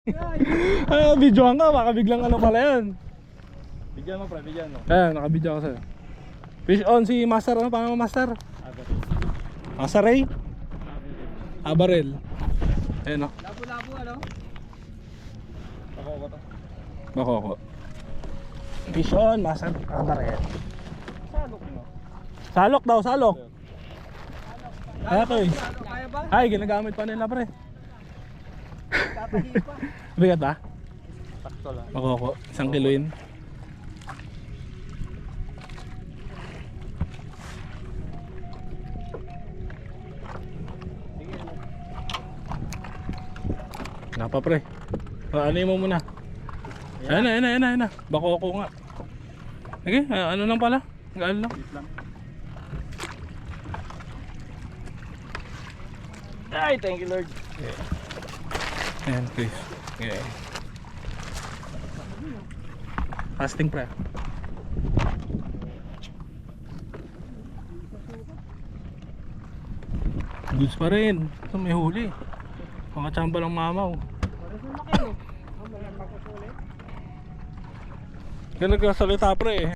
Ay, videoan ka, baka biglang ano pala yan. Bigyan mo pre, bigyan mo. Ayan, nakabidyo ako sa'yo. Fish on si Master, ano pangalan mo Master? Master Ray? Abarel. Ayan o. Labo-labo ano? Ako to. Bakoko. Fish on, Master Abarel. Salok mo. Salok daw, salok. Kaya ko eh. Kaya ba? Ay, ginagamit pa nila pre. Tatahi pa. Bigat ba? Sakto lang. Bakoko, 1 kilo yun. Napa pre. Ano mo muna. Ayan na, ayan na, ayan na, ayan na. Bakoko nga. Okay, ano lang pala? Gaan lang. Ay, thank you Lord. Ayan, please. Okay. Fasting pre. Goods pa rin. Ito may huli. Mga tsamba ng mamaw. Kaya nagkasalita pre eh.